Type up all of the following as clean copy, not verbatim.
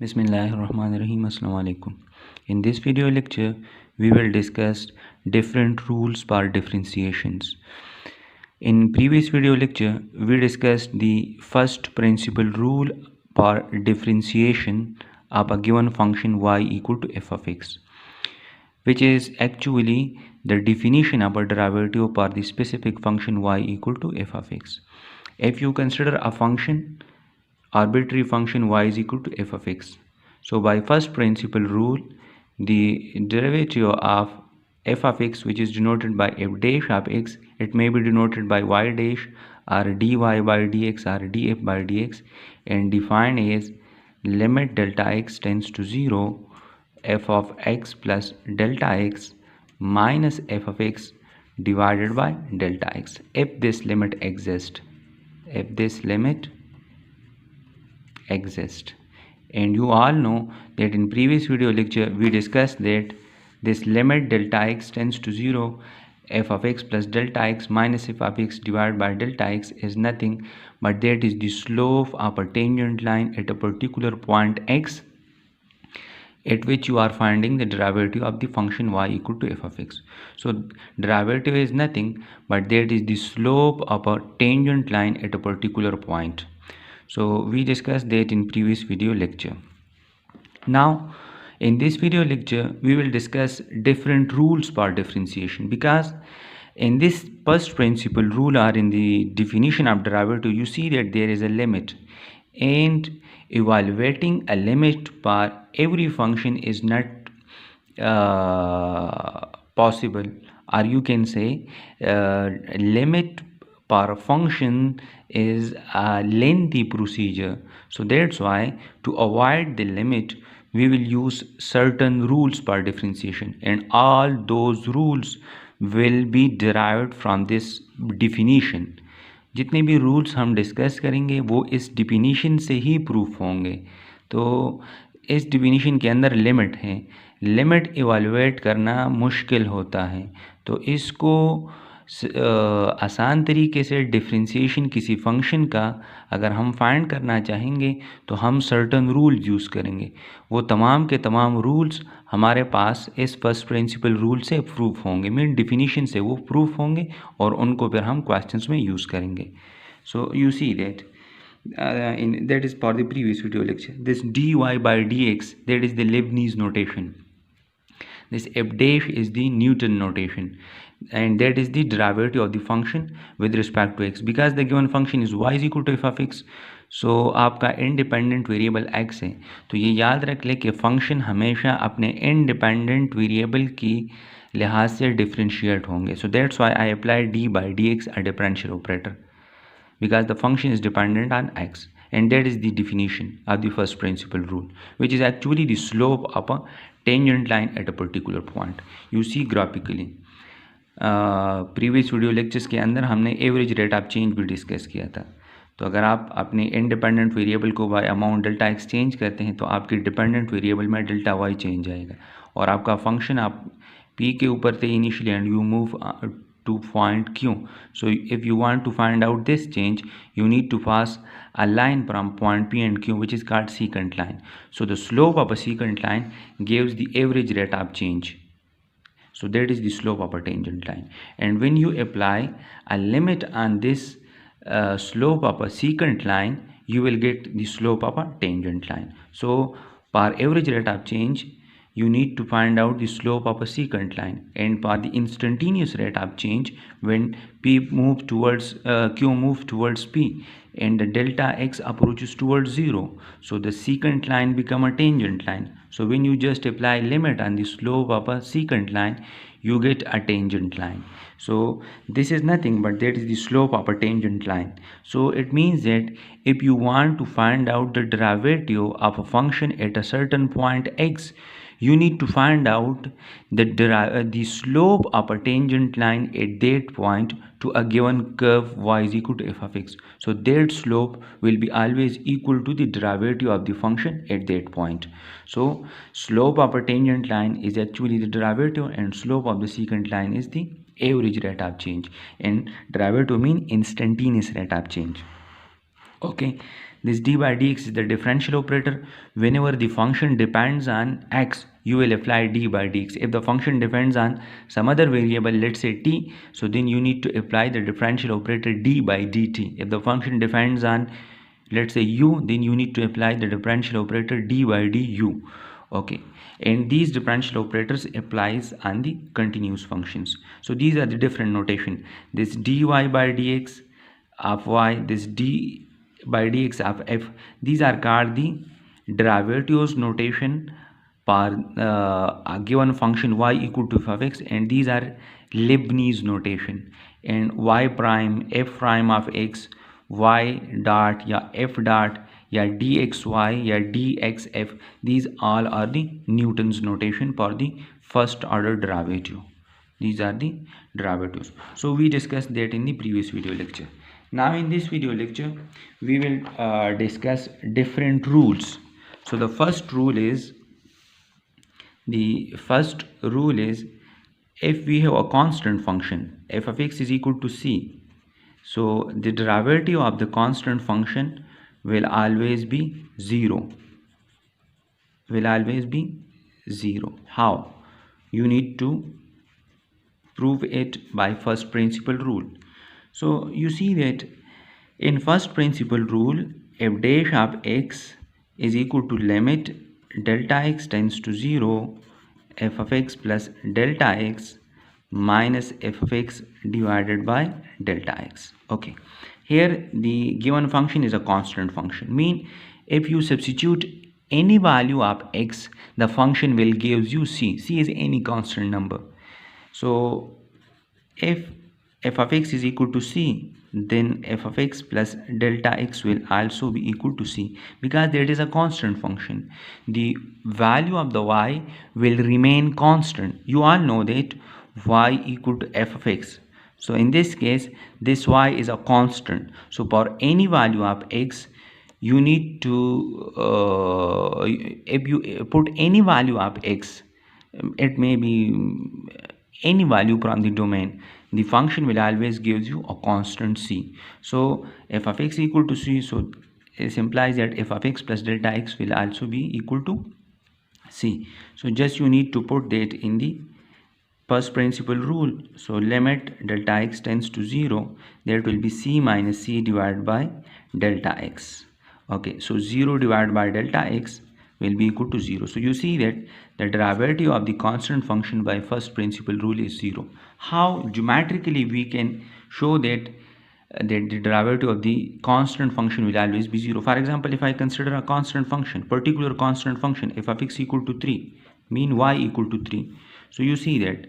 Bismillahirrahmanirrahim. Assalamu alaikum. In this video lecture, we will discuss different rules for differentiations. In previous video lecture, we discussed the first principal rule for differentiation of a given function y equal to f of x, which is actually the definition of a derivative for the specific function y equal to f of x. If you consider a function, arbitrary function y is equal to f of x. So by first principle rule, the derivative of f of x, which is denoted by f dash of x, it may be denoted by y dash or dy by dx or df by dx, and defined as limit delta x tends to 0 f of x plus delta x minus f of x divided by delta x, if this limit exists. And you all know that in previous video lecture we discussed that this limit delta x tends to 0 f of x plus delta x minus f of x divided by delta x is nothing but that is the slope of a tangent line at a particular point x at which you are finding the derivative of the function y equal to f of x. So derivative is nothing but that is the slope of a tangent line at a particular point. So we discussed that in previous video lecture. Now in this video lecture we will discuss different rules for differentiation, because in this first principle rule or in the definition of derivative you see that there is a limit, and evaluating a limit for every function is not possible, or you can say limit for a function is a lengthy procedure. So that's why to avoid the limit we will use certain rules for differentiation, and all those rules will be derived from this definition. जितने भी rules हम discuss करेंगे वो इस definition से ही proof होंगे. तो इस डिफिनीशन के अंदर लिमिट है, लिमिट इवालुएट करना मुश्किल होता है, तो इसको आसान तरीके से डिफरेंशिएशन किसी फंक्शन का अगर हम फाइंड करना चाहेंगे तो हम सर्टन रूल यूज़ करेंगे. वो तमाम के तमाम रूल्स हमारे पास इस फर्स्ट प्रिंसिपल रूल से प्रूफ होंगे, मीन डिफिनीशन से वो प्रूफ होंगे और उनको फिर हम क्वेश्चंस में यूज़ करेंगे. So you see that that is for the previous video lecture. This dy by dx, that is the Leibniz notation. This f dash is the Newton notation, and that is the derivative of the function with respect to x, because the given function is y is equal to f of x. So आपका independent variable x है, तो ये याद रख ले कि function हमेशा अपने इंडिपेंडेंट वेरिएबल की लिहाज से डिफ्रेंशिएट होंगे. So that's why I apply D by D x a differential operator, because the function is dependent on x, and that is the definition of the first principle rule, which is actually the slope of a tangent line at a particular point. You see graphically. Previous video lectures के अंदर हमने average rate of change भी discuss किया था. तो अगर आप अपने इंडिपेंडेंट वेरिएबल को bye amount delta x change करते हैं तो आपके डिपेंडेंट वेरिएबल में डेल्टा वाई चेंज आएगा, और आपका फंक्शन आप पी के ऊपर थे initially and you move to point Q. So if you want to find out this change, you need to pass a line from point P and Q, which is called secant line. So the slope of a secant line gives the average rate of change. So that is the slope of a tangent line. And when you apply a limit on this slope of a secant line, you will get the slope of a tangent line. So for average rate of change, you need to find out the slope of a secant line, and for the instantaneous rate of change when p moves towards q moves towards p and the delta x approaches towards 0, so the secant line become a tangent line. So when you just apply limit on the slope of a secant line, you get a tangent line. So this is nothing but that is the slope of a tangent line. So it means that if you want to find out the derivative of a function at a certain point x, you need to find out the slope of a tangent line at that point to a given curve y is equal to f of x. So that slope will be always equal to the derivative of the function at that point. So slope of a tangent line is actually the derivative, and slope of the secant line is the average rate of change, and derivative mean instantaneous rate of change. Okay, This d by dx is the differential operator. Whenever the function depends on x, you will apply d by dx. If the function depends on some other variable, let's say t, so then you need to apply the differential operator d by dt. If the function depends on, let's say u, then you need to apply the differential operator d by du. Okay, and these differential operators applies on the continuous functions. So these are the different notation. This dy by dx of y, this d by dx of f, these are called the derivatives notation for a given function y equal to f of x, and these are Leibniz notation. And y prime, f prime of x, y dot या f dot या dxy या dxf, these all are the Newton's notation for the first order derivative. These are the derivatives. So we discussed that in the previous video lecture. Now in this video lecture we will discuss different rules. So the first rule is, if we have a constant function f of x is equal to c, so the derivative of the constant function will always be 0. How? You need to prove it by first principle rule. So you see that in first principle rule, f dash of x is equal to limit delta x tends to 0 f of x plus delta x minus f of x divided by delta x. Okay, here the given function is a constant function, mean if you substitute any value of x, the function will give you c. C is any constant number. So if f of x is equal to c, then f of x plus delta x will also be equal to c, because that is a constant function. The value of the y will remain constant. You all know that y equal to f of x. So in this case, this y is a constant. So for any value of x, you need to if you put any value of x, it may be any value from the domain, the function will always give you a constant c. So f of x equal to c, so this implies that f of x plus delta x will also be equal to c. So just you need to put that in the first principle rule. So limit delta x tends to 0, that will be c minus c divided by delta x. Okay, so 0 divided by delta x will be equal to 0. So you see that the derivative of the constant function by first principle rule is 0. How geometrically we can show that the derivative of the constant function will always be 0? For example, if I consider a constant function, particular constant function, f of x equal to 3, mean y equal to 3. So you see that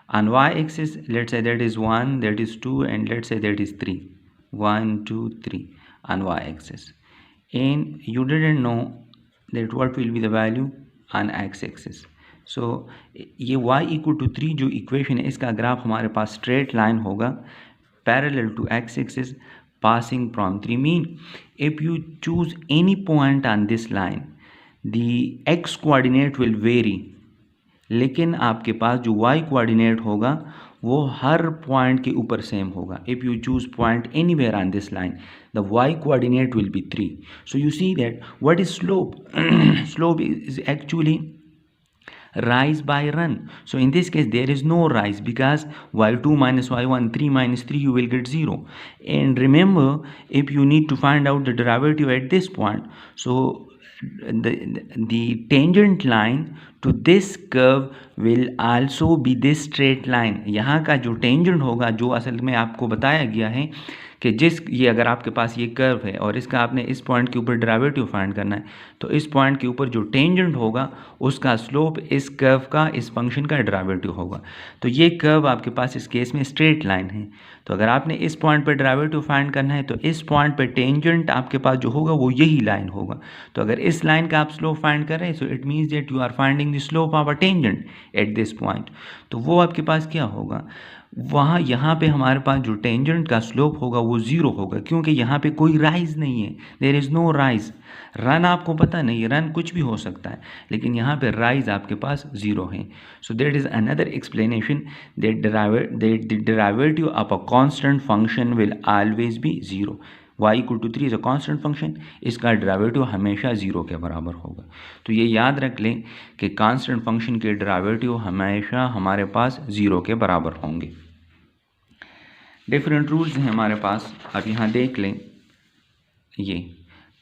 on y-axis, let's say that is 1, that is 2, and let's say that is 3. 1, 2, 3 on y-axis. And you didn't know that what will be the value on x-axis. So ये y equal to 3 जो equation है, इसका graph हमारे पास straight line होगा parallel to x-axis passing from 3. Mean if you choose any point on this line, the x coordinate will vary, लेकिन आपके पास जो y coordinate होगा वो हर पॉइंट के ऊपर सेम होगा. If you choose point anywhere on this line, the y coordinate will be 3. So you see that what is slope? Slope is actually rise by run. So in this case there is no rise, because y2 minus y1, 3 minus 3, you will get 0. And remember, if you need to find out the derivative at this point, so the tangent line to this curve will also be this straight line. यहाँ का जो tangent होगा, जो असल में आपको बताया गया है कि ये अगर आपके पास ये कर्व है और इसका आपने इस पॉइंट के ऊपर डेरिवेटिव फाइंड करना है, तो इस पॉइंट के ऊपर जो टेंजेंट होगा उसका स्लोप इस कर्व का, इस फंक्शन का डेरिवेटिव होगा. तो ये कर्व आपके पास इस केस में स्ट्रेट लाइन है. तो अगर आपने इस पॉइंट पर डेरिवेटिव फाइंड करना है, तो इस पॉइंट पर टेंजेंट आपके पास जो होगा वो यही लाइन होगा. तो अगर इस लाइन का आप स्लोप फाइंड कर रहे हैं, so it means that you are finding the slope of a tangent at this point. तो वो आपके पास क्या होगा, वहाँ यहाँ पे हमारे पास जो टेंजेंट का स्लोप होगा वो 0 होगा, क्योंकि यहाँ पे कोई राइज नहीं है. There is no rise. Run आपको पता नहीं है, रन कुछ भी हो सकता है, लेकिन यहाँ पे राइज आपके पास 0 है. So that is another explanation that the derivative of a constant function will always be 0. y=3 is a constant function, इसका डेरिवेटिव हमेशा 0 के बराबर होगा। तो ये याद रख लें कि कांस्टेंट फंक्शन के डेरिवेटिव हमेशा हमारे पास 0 के बराबर होंगे। डिफरेंट रूल्स हैं हमारे पास, आप यहाँ देख लें। ये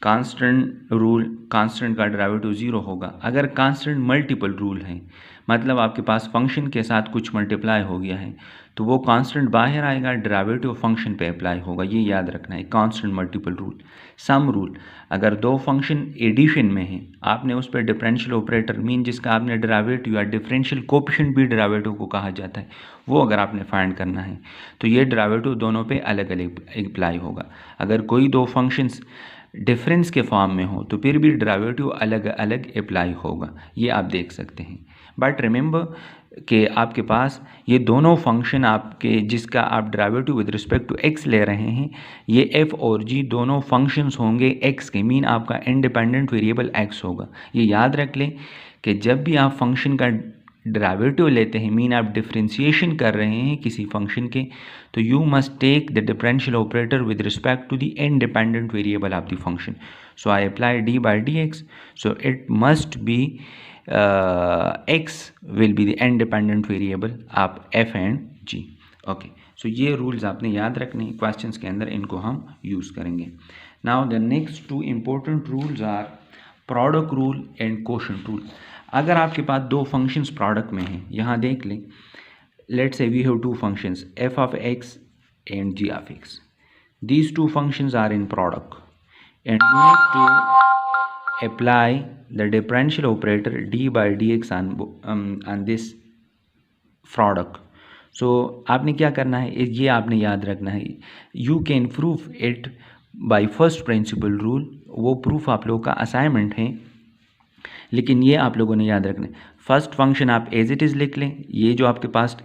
कांस्टेंट रूल, कांस्टेंट का डेरिवेटिव 0 होगा। अगर कांस्टेंट मल्टीपल रूल हैं, मतलब आपके पास फंक्शन के साथ कुछ मल्टीप्लाई हो गया है, तो वो कांस्टेंट बाहर आएगा, डेरिवेटिव फंक्शन पे अप्लाई होगा। ये याद रखना है, constant multiple rule. Sum rule, अगर दो फंक्शन एडिशन में हैं, आपने उस पर डिफरेंशियल ऑपरेटर मीन जिसका आपने डेरिवेटिव या डिफरेंशियल कोएफिशिएंट भी डेरिवेटिव को कहा जाता है, वो अगर आपने फाइंड करना है तो ये डेरिवेटिव दोनों पे अलग अलग अप्लाई होगा। अगर कोई दो फंक्शंस डिफरेंस के फॉर्म में हो तो फिर भी डेरिवेटिव अलग अलग अप्लाई होगा, ये आप देख सकते हैं। बट रिमेंबर कि आपके पास ये दोनों फंक्शन आपके जिसका आप derivative with respect to X ले रहे हैं, ये एफ और जी दोनों फंक्शंस होंगे एक्स के, मीन आपका इंडिपेंडेंट वेरिएबल एक्स होगा। ये याद रख लें कि जब भी आप फंक्शन का डेरिवेटिव लेते हैं, मीन आप डिफरेंशिएशन कर रहे हैं किसी फंक्शन के, तो you must take the differential operator with respect to the independent variable of the function. So I apply D by D X, so it must be x will be the independent variable of f and g। Okay, so ये rules आपने याद रखने, questions के अंदर इनको हम use करेंगे। Now the next two important rules are product rule and quotient rule. अगर आपके पास दो फंक्शंस प्रोडक्ट में हैं, यहाँ देख लें, let's say we have two functions f of x and g of x। these two functions are in product and you need to apply the differential operator d by dx on this product। so आपने क्या करना है, ये आपने याद रखना है। you can prove it by first principle rule। वो प्रूफ आप लोगों का असाइनमेंट है, लेकिन ये आप लोगों ने याद रखना है। फर्स्ट फंक्शन आप एज इट इज़ लिख लें, ये जो आपके पास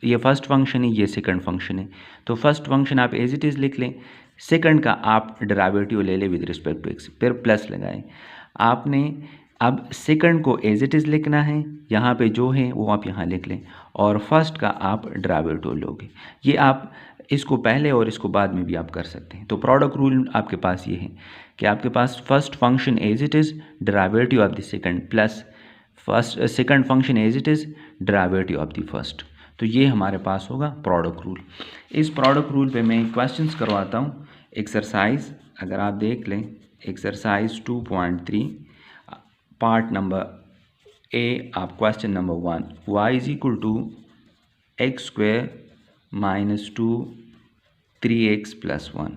ये फर्स्ट फंक्शन है, ये सेकंड फंक्शन है, तो फर्स्ट फंक्शन आप एज इट इज़ लिख लें, सेकंड का आप डेरिवेटिव ले लें विद रिस्पेक्ट टू एक्स, फिर प्लस लगाएं। आपने अब सेकंड को एज इट इज़ लिखना है, यहाँ पे जो है वो आप यहाँ लिख लें, और फर्स्ट का आप डेरिवेटिव लोगे। ये आप इसको पहले और इसको बाद में भी आप कर सकते हैं। तो प्रोडक्ट रूल आपके पास ये है कि आपके पास first function as it is, derivative of the second, plus first second function as it is, derivative of the first. तो ये हमारे पास होगा प्रोडक्ट रूल। इस प्रोडक्ट रूल पे मैं क्वेश्चंस करवाता हूँ। एक्सरसाइज अगर आप देख लें, एक्सरसाइज 2.3 पार्ट नंबर ए, आप question number 1, y is equal to X square minus 2 3x plus 1।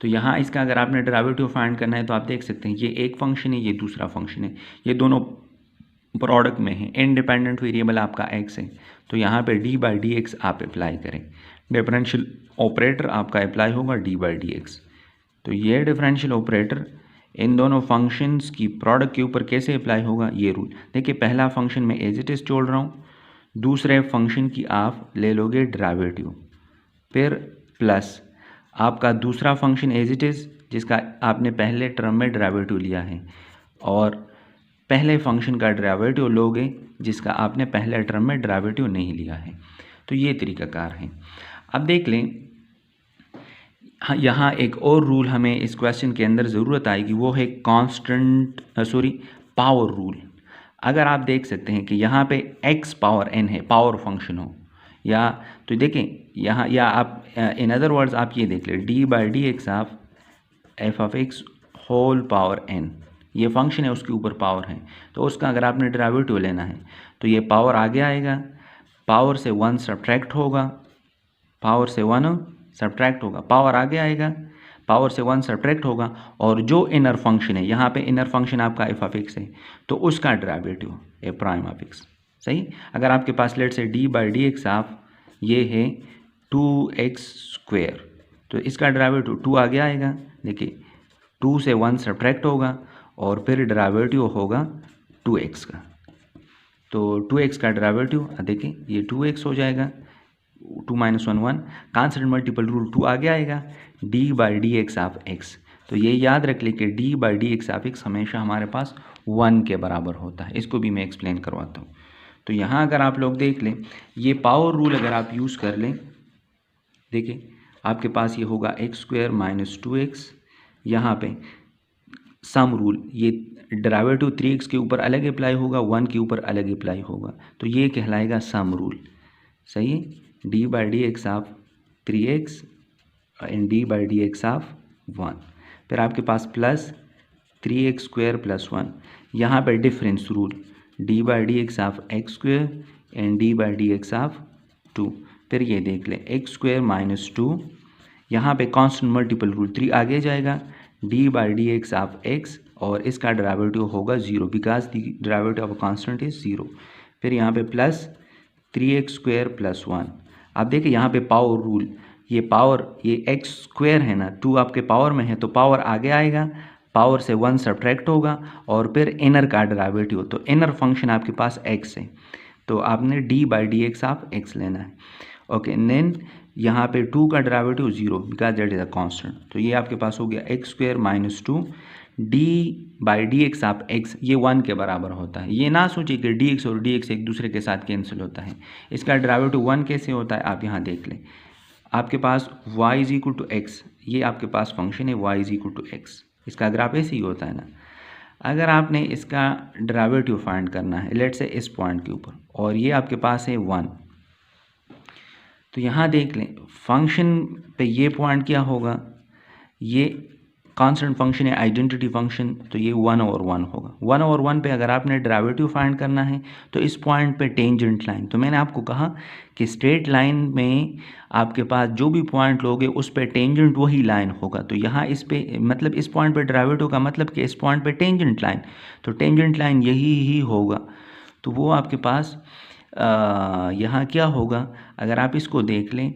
तो यहाँ इसका अगर आपने डेरिवेटिव फाइंड करना है तो आप देख सकते हैं, ये एक फंक्शन है, ये दूसरा फंक्शन है, ये दोनों प्रोडक्ट में है, इंडिपेंडेंट वेरिएबल आपका x है, तो यहाँ पे d बाई डी एक्स आप अप्लाई करें, डिफरेंशियल ऑपरेटर आपका अप्लाई होगा d बाई डी एक्स। तो ये डिफरेंशियल ऑपरेटर इन दोनों फंक्शंस की प्रोडक्ट के ऊपर कैसे अप्लाई होगा, ये रूल देखिए। पहला फंक्शन में एज इट इज़ छोड़ रहा हूँ, दूसरे फंक्शन की आप ले लोगे डेरिवेटिव, फिर प्लस आपका दूसरा फंक्शन एज इट इज़ जिसका आपने पहले टर्म में डेरिवेटिव लिया है, और पहले फंक्शन का डेरिवेटिव लोगे जिसका आपने पहले टर्म में डेरिवेटिव नहीं लिया है। तो ये तरीकाकार है। अब देख लें, हाँ, यहाँ एक और रूल हमें इस क्वेश्चन के अंदर ज़रूरत आएगी, वो है कांस्टेंट पावर रूल। अगर आप देख सकते हैं कि यहाँ पे x पावर n है, पावर फंक्शन हो, या तो देखें यहाँ, या आप इन अदर वर्ड्स आप ये देख लें, d by D X of F of X whole power n, ये फंक्शन है, उसके ऊपर पावर है, तो उसका अगर आपने डेरिवेटिव लेना है तो ये पावर आगे आएगा, पावर से 1 सब्ट्रैक्ट होगा, पावर से 1 सब्ट्रैक्ट होगा, पावर आगे आएगा, पावर से 1 सब्ट्रैक्ट होगा, और जो इनर फंक्शन है, यहाँ पे इनर फंक्शन आपका एफ ऑफ एक्स है, तो उसका derivative A prime of x. सही, अगर आपके पास लेट से D by D X of ये है 2x स्क्वेयर, तो इसका डेरिवेटिव 2 आगे आएगा, देखिए 2 से 1 सब्ट्रैक्ट होगा, और फिर डेरिवेटिव होगा 2x का, तो 2x का डेरिवेटिव देखिए ये 2x हो जाएगा, 2 माइनस 1 1, कांस्टेंट मल्टीपल रूल 2 आगे आएगा, d by D X of x। तो ये याद रख लें कि d by D X of x हमेशा हमारे पास 1 के बराबर होता है। इसको भी मैं एक्सप्लेन करवाता हूँ। तो यहाँ अगर आप लोग देख लें, ये पावर रूल अगर आप यूज़ कर लें, देखिए आपके पास ये होगा एक्स स्क्वायर माइनस 2x। यहाँ पे सम रूल, ये डेरिवेटिव 3x के ऊपर अलग अप्लाई होगा, 1 के ऊपर अलग अप्लाई होगा, तो ये कहलाएगा सम रूल। सही है, D by D X of 3x and D by D X of 1। फिर आपके पास प्लस 3x स्क्वायर प्लस 1, यहाँ पर difference rule, D by D X of x square and D by D X of 2। फिर ये देख लें x square minus 2, यहाँ पे कांस्टेंट मल्टीपल रूल 3 आगे जाएगा, D by D X of x और इसका डेरिवेटिव होगा 0 because the derivative of constant is 0। फिर यहाँ पे प्लस 3x स्क्वायर प्लस 1। आप देखिए यहाँ पे पावर रूल, ये पावर ये एक्स स्क्वायर है ना, 2 आपके पावर में है तो पावर आगे आएगा, पावर से 1 सब्ट्रैक्ट होगा और फिर इनर का डेरिवेटिव, तो इनर फंक्शन आपके पास x है तो आपने D by D X of x लेना है। ओके, देन यहाँ पे 2 का derivative 0 because that is a constant, तो ये आपके पास हो गया x square minus 2 D by D X of x, ये 1 के बराबर होता है। ये ना सोचिए कि डी एक्स और डी एक्स एक दूसरे के साथ कैंसिल होता है, इसका डेरिवेटिव 1 कैसे होता है आप यहाँ देख लें। आपके पास y is equal to X, ये आपके पास फंक्शन है y is equal to X, इसका ग्राफ ऐसे ही होता है ना। अगर आपने इसका डेरिवेटिव फाइंड करना है लेट्स से इस पॉइंट के ऊपर और ये आपके पास है 1, तो यहाँ देख लें फंक्शन पे ये पॉइंट क्या होगा, ये कांस्टेंट फंक्शन है आइडेंटिटी फंक्शन, तो ये 1 ओवर 1 होगा। 1 ओवर 1 पे अगर आपने डेरिवेटिव फाइंड करना है तो इस पॉइंट पे टेंजेंट लाइन, तो मैंने आपको कहा कि स्ट्रेट लाइन में आपके पास जो भी पॉइंट लोगे उस पे टेंजेंट वही लाइन होगा, तो यहाँ इस पे मतलब इस पॉइंट पे डेरिवेटिव का मतलब कि इस पॉइंट पे टेंजेंट लाइन, तो टेंजेंट लाइन यही ही होगा, तो वो आपके पास यहाँ क्या होगा, अगर आप इसको देख लें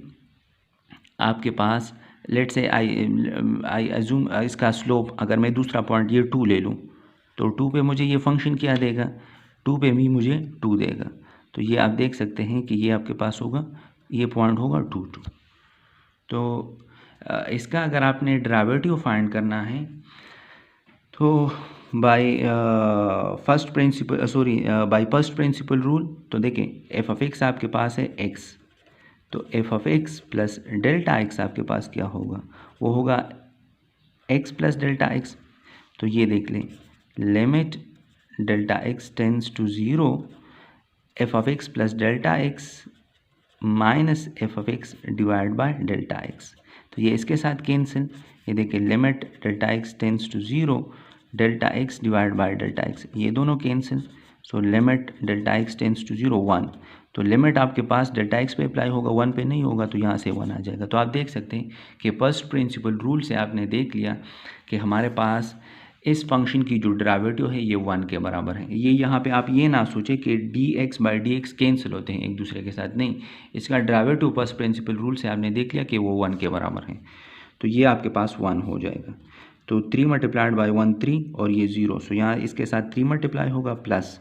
आपके पास लेट से आई अजूम इसका स्लोप, अगर मैं दूसरा पॉइंट ये 2 ले लूँ तो 2 पे मुझे ये फंक्शन क्या देगा, 2 पे भी मुझे 2 देगा, तो ये आप देख सकते हैं कि ये आपके पास होगा, ये पॉइंट होगा 2 2। तो इसका अगर आपने डेरिवेटिव फाइंड करना है तो बाय फर्स्ट प्रिंसिपल रूल, तो देखें एफ ऑफ एक्स आपके पास है x, तो F of X plus delta x आपके पास क्या होगा, वो होगा x प्लस डेल्टा एक्स। तो ये देख लें limit delta X tends to 0 F of X plus delta X minus F of X divide by delta X, तो ये इसके साथ कैंसिल, ये देखिए limit delta X tends to 0 delta X divide by delta X, ये दोनों cancel, so limit delta X tends to 0 1, तो लिमिट आपके पास डेल्टा एक्स पे अप्लाई होगा 1 पे नहीं होगा, तो यहाँ से 1 आ जाएगा। तो आप देख सकते हैं कि फर्स्ट प्रिंसिपल रूल से आपने देख लिया कि हमारे पास इस फंक्शन की जो डेरिवेटिव है ये 1 के बराबर है। ये यहाँ पे आप ये ना सोचें कि D x by D x cancel होते हैं एक दूसरे के साथ, नहीं, इसका डेरिवेटिव फर्स्ट प्रिंसिपल रूल से आपने देख लिया कि वो 1 के बराबर है, तो ये आपके पास 1 हो जाएगा। तो 3 मल्टीप्लाइड बाई 1 3 और ये 0, सो यहाँ इसके साथ 3 मल्टीप्लाई होगा प्लस,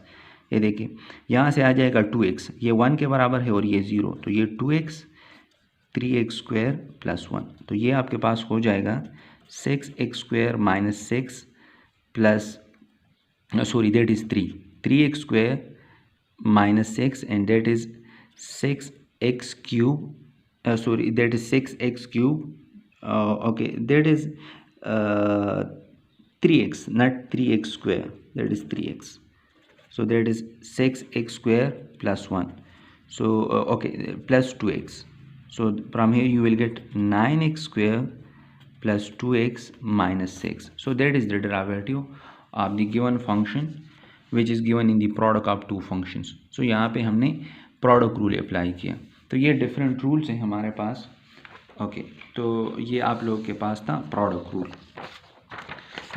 ये देखिए यहाँ से आ जाएगा 2x, ये 1 के बराबर है और ये 0, तो ये 2x 3x स्क्वायर प्लस 1, तो ये आपके पास हो जाएगा 6x square minus 6 plus sorry that is 3x square minus 6 and that is 6x cube sorry that is 6x cube okay that is 3x not 3x square, that is 3x, so that is 6x square plus 1, so okay plus 2x, so from here you will get 9x square plus 2x minus 6, so that is the derivative of the given function which is given in the product of two functions। so यहाँ पे हमने product rule apply किया, तो ये different rules हैं हमारे पास। Okay तो ये आप लोगों के पास था प्रोडक्ट रूल।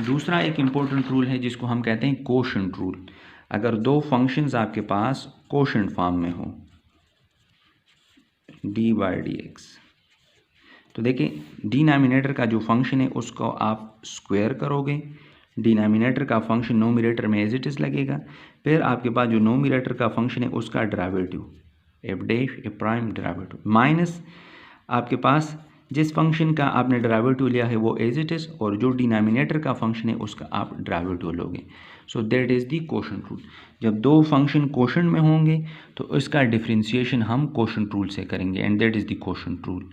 दूसरा एक इम्पोर्टेंट रूल है जिसको हम कहते हैं कोशेंट रूल। अगर दो फंक्शंस आपके पास कोशेंट फॉर्म में हो डी बाई डी एक्स, तो देखिए डिनोमिनेटर का जो फंक्शन है उसको आप स्क्वायर करोगे, डिनोमिनेटर का फंक्शन नोमिनेटर में एज इट इज़ लगेगा, फिर आपके पास जो नोमिनेटर का फंक्शन है उसका डेरिवेटिव एफ डैश ए प्राइम डेरिवेटिव माइनस आपके पास जिस फंक्शन का आपने डेरिवेटिव लिया है वो एज इट इज़, और जो डिनोमिनेटर का फंक्शन है उसका आप डेरिवेटिव लोगे। सो that is the quotient rule. जब दो फंक्शन कोशेंट में होंगे तो इसका डिफरेंशिएशन हम कोशेंट रूल से करेंगे and that is the quotient rule.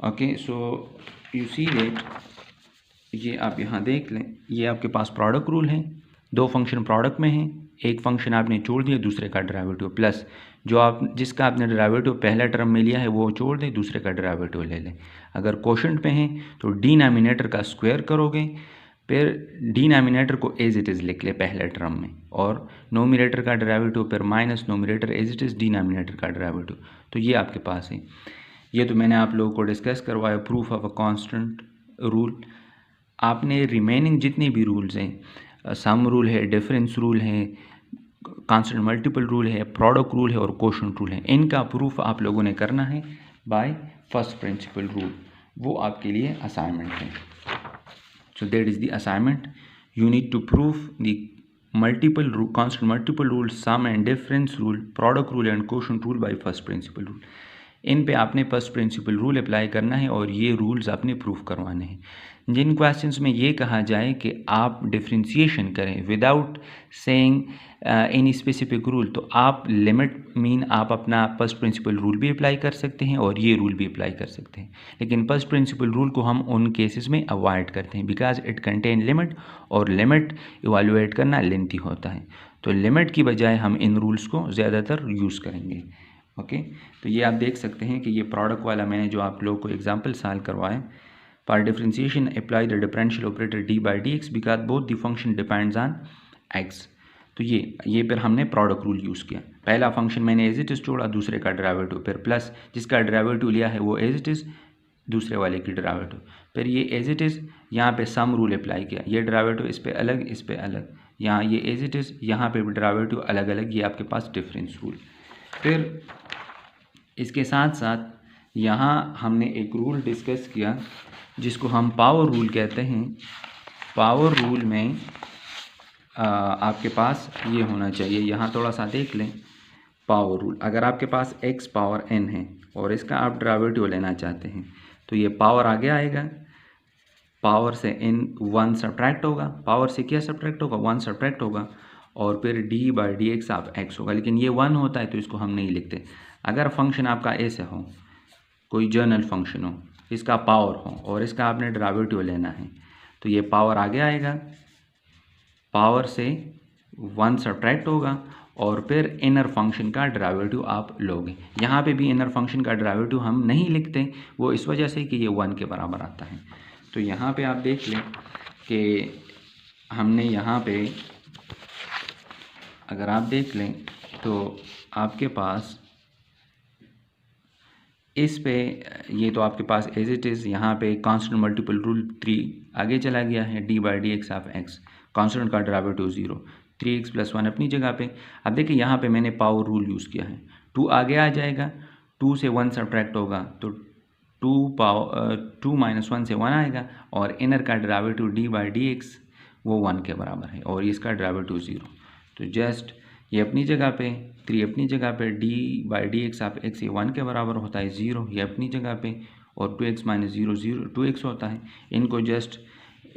Okay, so you see that, ये आप यहाँ देख लें, ये आपके पास प्रोडक्ट रूल है, दो फंक्शन प्रोडक्ट में हैं, एक फंक्शन आपने छोड़ दिया, दूसरे का डेरिवेटिव, प्लस जो आप जिसका आपने डेरिवेटिव पहला टर्म में लिया है वो छोड़ दें, दूसरे का डेरिवेटिव ले लें। अगर क्वोशंट पे हैं तो डिनोमिनेटर का स्क्वायर करोगे, फिर डिनोमिनेटर को एज इट इज़ लिख ले पहले टर्म में, और नोमिनेटर का डेरिवेटिव फिर minus numerator as it is denominator का डेरिवेटिव। तो ये आपके पास है। ये तो मैंने आप लोगों को डिस्कस करवाया proof of a constant rule. आपने रिमेनिंग जितने भी रूल्स हैं, सम रूल है, डिफरेंस रूल है, कांस्टेंट मल्टीपल रूल है, प्रोडक्ट रूल है और क्वोशंट रूल है, इनका प्रूफ आप लोगों ने करना है बाय फर्स्ट प्रिंसिपल रूल। वो आपके लिए असाइनमेंट है। So that is the assignment. You need to proof the multiple rule, constant multiple rule, sum and difference rule, product rule and quotient rule by first principle rule. इन पे आपने first principle rule apply करना है और ये rules आपने proof करवाने हैं। जिन क्वेश्चंस में ये कहा जाए कि आप डिफ्रेंशिएशन करें without saying any specific rule, तो आप लिमिट मीन आप अपना फर्स्ट प्रिंसिपल रूल भी अप्लाई कर सकते हैं और ये रूल भी अप्लाई कर सकते हैं। लेकिन फर्स्ट प्रिंसिपल रूल को हम उन केसेस में अवॉइड करते हैं बिकॉज इट कंटेन लिमिट, और लिमिट इवेलुएट करना लेंथी होता है। तो लिमिट की बजाय हम इन रूल्स को ज़्यादातर यूज़ करेंगे। ओके, तो ये आप देख सकते हैं कि ये प्रोडक्ट वाला मैंने जो आप लोगों को एग्जांपल सॉल्व करवाया। For differentiation apply the differential operator D by D x because both the function depends on x. तो ये फिर हमने प्रोडक्ट रूल यूज़ किया। पहला फंक्शन मैंने एज इट इज़ छोड़ा, दूसरे का डेरिवेटिव, फिर प्लस जिसका डेरिवेटिव लिया है वो एज इट इज़, दूसरे वाले की डेरिवेटिव, फिर ये एज इट इज़, यहाँ पे सम रूल अप्लाई किया, ये डेरिवेटिव इस पे अलग, इस पे अलग, यहाँ ये एज इट इज़, यहाँ पे भी डेरिवेटिव अलग अलग, ये आपके पास डिफरेंस रूल। फिर इसके साथ साथ यहाँ हमने एक रूल डिस्कस किया जिसको हम पावर रूल कहते हैं। पावर रूल में आपके पास ये होना चाहिए, यहाँ थोड़ा सा देख लें। पावर रूल, अगर आपके पास x पावर n है और इसका आप डेरिवेटिव लेना चाहते हैं तो ये पावर आगे आएगा, पावर से n 1 सब्ट्रैक्ट होगा, पावर से क्या सब्ट्रैक्ट होगा, 1 सब्ट्रैक्ट होगा, और फिर d बाई डी एक्स आप x होगा। लेकिन ये 1 होता है तो इसको हम नहीं लिखते। अगर फंक्शन आपका ऐसे हो, कोई जर्नल फंक्शन हो, इसका पावर हो और इसका आपने डेरिवेटिव लेना है, तो ये पावर आगे आएगा, पावर से 1 सब्ट्रैक्ट होगा, और फिर इनर फंक्शन का डेरिवेटिव आप लोगे। यहाँ पे भी इनर फंक्शन का डेरिवेटिव हम नहीं लिखते, वो इस वजह से कि ये 1 के बराबर आता है। तो यहाँ पे आप देख लें कि हमने यहाँ पे अगर आप देख लें तो आपके पास इस पे ये तो आपके पास एज इट इज़, यहाँ पे कांस्टेंट मल्टीपल रूल 3 आगे चला गया है, D by D X of x, constant का डेरिवेटिव 0, 3x + 1 अपनी जगह पे। अब देखिए यहाँ पे मैंने पावर रूल यूज़ किया है, 2 आगे आ जाएगा, 2 से 1 सब्ट्रैक्ट होगा तो 2 - 1 से 1 आएगा, और इनर का derivative D by D x वो 1 के बराबर है और इसका डेरिवेटिव 0। तो जस्ट ये अपनी जगह पे, 3 अपनी जगह पे, D by D X of x ये 1 के बराबर होता है, 0 ये अपनी जगह पे, और 2x - 0 0 2x होता है। इनको जस्ट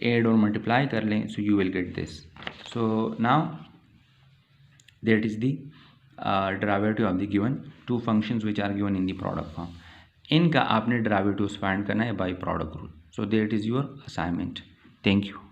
एड और मल्टीप्लाई कर लें, so you will get this. So now that is the derivative of the given two functions which are given in the product form. इनका आपने डेरिवेटिव्स फाइंड करना है by product rule. So that is your assignment. Thank you.